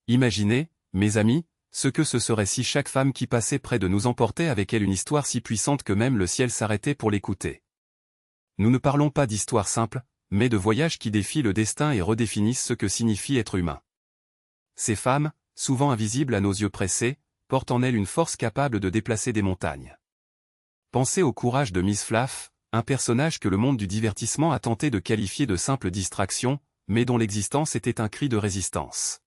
Imaginez, mes amis, ce que ce serait si chaque femme qui passait près de nous emportait avec elle une histoire si puissante que même le ciel s'arrêtait pour l'écouter. Nous ne parlons pas d'histoires simples, mais de voyages qui défient le destin et redéfinissent ce que signifie être humain. Ces femmes, souvent invisibles à nos yeux pressés, portent en elles une force capable de déplacer des montagnes. Pensez au courage de Miss Flaff, un personnage que le monde du divertissement a tenté de qualifier de simple distraction, mais dont l'existence était un cri de résistance.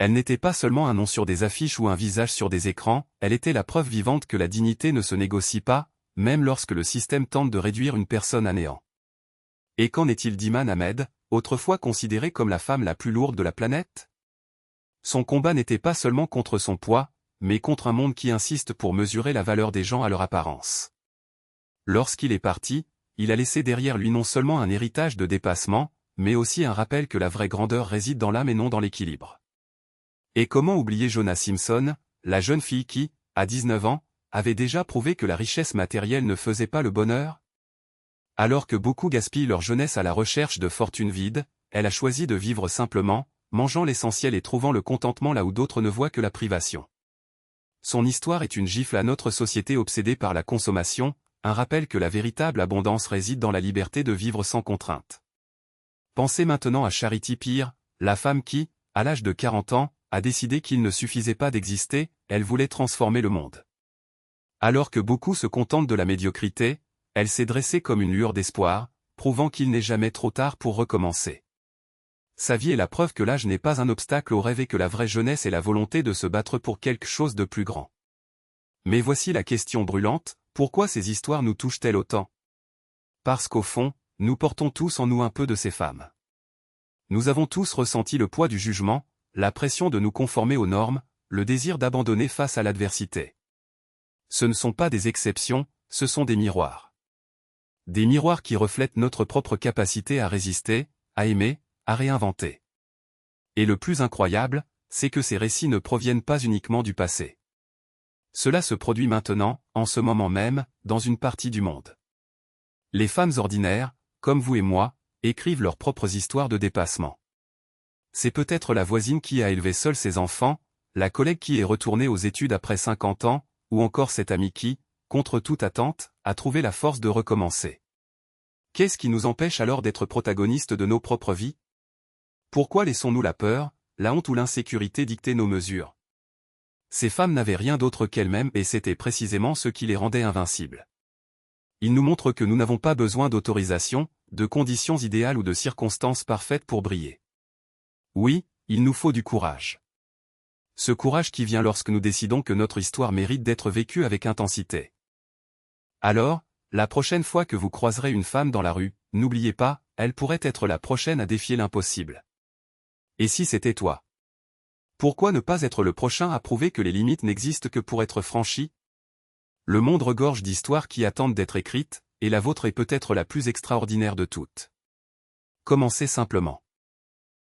Elle n'était pas seulement un nom sur des affiches ou un visage sur des écrans, elle était la preuve vivante que la dignité ne se négocie pas, même lorsque le système tente de réduire une personne à néant. Et qu'en est-il d'Iman Ahmed, autrefois considérée comme la femme la plus lourde de la planète? Son combat n'était pas seulement contre son poids, mais contre un monde qui insiste pour mesurer la valeur des gens à leur apparence. Lorsqu'il est parti, il a laissé derrière lui non seulement un héritage de dépassement, mais aussi un rappel que la vraie grandeur réside dans l'âme et non dans l'équilibre. Et comment oublier Jonah Simpson, la jeune fille qui, à 19 ans, avait déjà prouvé que la richesse matérielle ne faisait pas le bonheur? Alors que beaucoup gaspillent leur jeunesse à la recherche de fortunes vides, elle a choisi de vivre simplement, mangeant l'essentiel et trouvant le contentement là où d'autres ne voient que la privation. Son histoire est une gifle à notre société obsédée par la consommation, un rappel que la véritable abondance réside dans la liberté de vivre sans contrainte. Pensez maintenant à Charity Peer, la femme qui, à l'âge de 40 ans, a décidé qu'il ne suffisait pas d'exister, elle voulait transformer le monde. Alors que beaucoup se contentent de la médiocrité, elle s'est dressée comme une lueur d'espoir, prouvant qu'il n'est jamais trop tard pour recommencer. Sa vie est la preuve que l'âge n'est pas un obstacle au rêve et que la vraie jeunesse est la volonté de se battre pour quelque chose de plus grand. Mais voici la question brûlante, pourquoi ces histoires nous touchent-elles autant? Parce qu'au fond, nous portons tous en nous un peu de ces femmes. Nous avons tous ressenti le poids du jugement, la pression de nous conformer aux normes, le désir d'abandonner face à l'adversité. Ce ne sont pas des exceptions, ce sont des miroirs. Des miroirs qui reflètent notre propre capacité à résister, à aimer, à réinventer. Et le plus incroyable, c'est que ces récits ne proviennent pas uniquement du passé. Cela se produit maintenant, en ce moment même, dans une partie du monde. Les femmes ordinaires, comme vous et moi, écrivent leurs propres histoires de dépassement. C'est peut-être la voisine qui a élevé seule ses enfants, la collègue qui est retournée aux études après 50 ans, ou encore cet ami qui, contre toute attente, a trouvé la force de recommencer. Qu'est-ce qui nous empêche alors d'être protagonistes de nos propres vies? Pourquoi laissons-nous la peur, la honte ou l'insécurité dicter nos mesures? Ces femmes n'avaient rien d'autre qu'elles-mêmes et c'était précisément ce qui les rendait invincibles. Ils nous montrent que nous n'avons pas besoin d'autorisation, de conditions idéales ou de circonstances parfaites pour briller. Oui, il nous faut du courage. Ce courage qui vient lorsque nous décidons que notre histoire mérite d'être vécue avec intensité. Alors, la prochaine fois que vous croiserez une femme dans la rue, n'oubliez pas, elle pourrait être la prochaine à défier l'impossible. Et si c'était toi? Pourquoi ne pas être le prochain à prouver que les limites n'existent que pour être franchies? Le monde regorge d'histoires qui attendent d'être écrites, et la vôtre est peut-être la plus extraordinaire de toutes. Commencez simplement.